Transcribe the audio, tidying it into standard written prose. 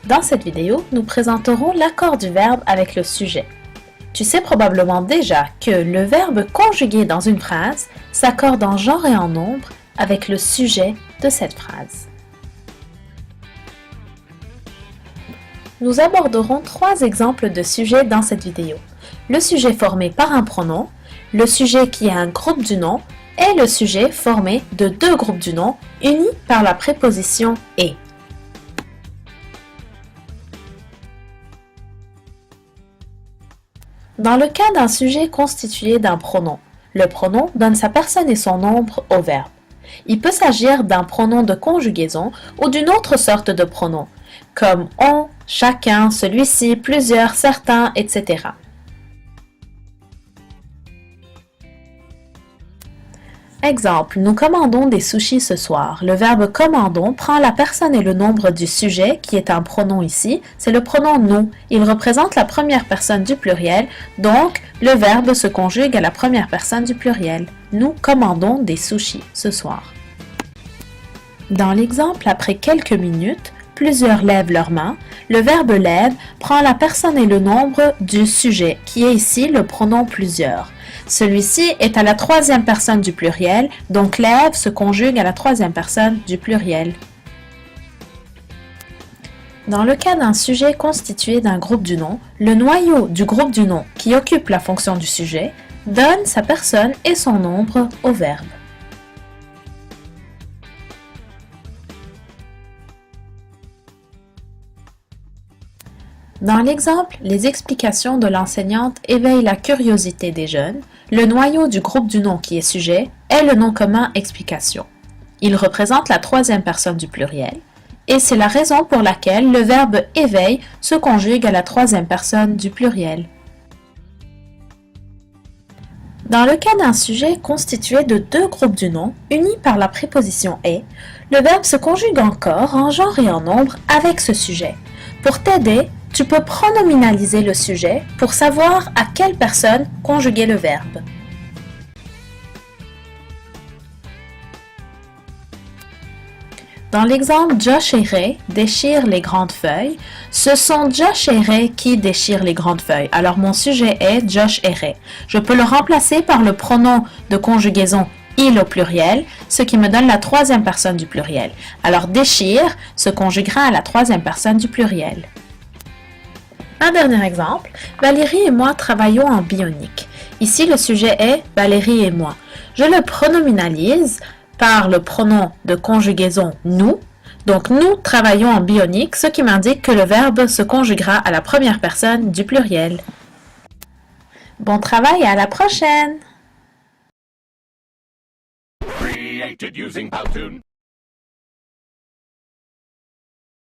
Dans cette vidéo, nous présenterons l'accord du verbe avec le sujet. Tu sais probablement déjà que le verbe conjugué dans une phrase s'accorde en genre et en nombre avec le sujet de cette phrase. Nous aborderons 3 exemples de sujets dans cette vidéo. Le sujet formé par un pronom, le sujet qui est un groupe du nom et le sujet formé de 2 groupes du nom unis par la préposition « et ». Dans le cas d'un sujet constitué d'un pronom, le pronom donne sa personne et son nombre au verbe. Il peut s'agir d'un pronom de conjugaison ou d'une autre sorte de pronom, comme on, chacun, celui-ci, plusieurs, certains, etc. Exemple, nous commandons des sushis ce soir. Le verbe commandons prend la personne et le nombre du sujet, qui est un pronom ici, c'est le pronom nous. Il représente la première personne du pluriel, donc le verbe se conjugue à la première personne du pluriel. Nous commandons des sushis ce soir. Dans l'exemple, après quelques minutes, plusieurs lèvent leurs mains. Le verbe lève prend la personne et le nombre du sujet, qui est ici le pronom plusieurs. Celui-ci est à la 3e personne du pluriel, donc lève se conjugue à la 3e personne du pluriel. Dans le cas d'un sujet constitué d'un groupe du nom, le noyau du groupe du nom, qui occupe la fonction du sujet, donne sa personne et son nombre au verbe. Dans l'exemple, les explications de l'enseignante éveillent la curiosité des jeunes. Le noyau du groupe du nom qui est sujet est le nom commun explication. Il représente la 3e personne du pluriel et c'est la raison pour laquelle le verbe éveille se conjugue à la 3e personne du pluriel. Dans le cas d'un sujet constitué de 2 groupes du nom, unis par la préposition « et », le verbe se conjugue encore en genre et en nombre avec ce sujet. Pour t'aider, tu peux pronominaliser le sujet pour savoir à quelle personne conjuguer le verbe. Dans l'exemple Josh et Ray déchirent les grandes feuilles, ce sont Josh et Ray qui déchirent les grandes feuilles. Alors mon sujet est Josh et Ray. Je peux le remplacer par le pronom de conjugaison il au pluriel, ce qui me donne la 3e personne du pluriel. Alors déchire se conjuguera à la 3e personne du pluriel. Un dernier exemple, Valérie et moi travaillons en bionique. Ici, le sujet est Valérie et moi. Je le pronominalise par le pronom de conjugaison nous. Donc, nous travaillons en bionique, ce qui m'indique que le verbe se conjuguera à la première personne du pluriel. Bon travail et à la prochaine!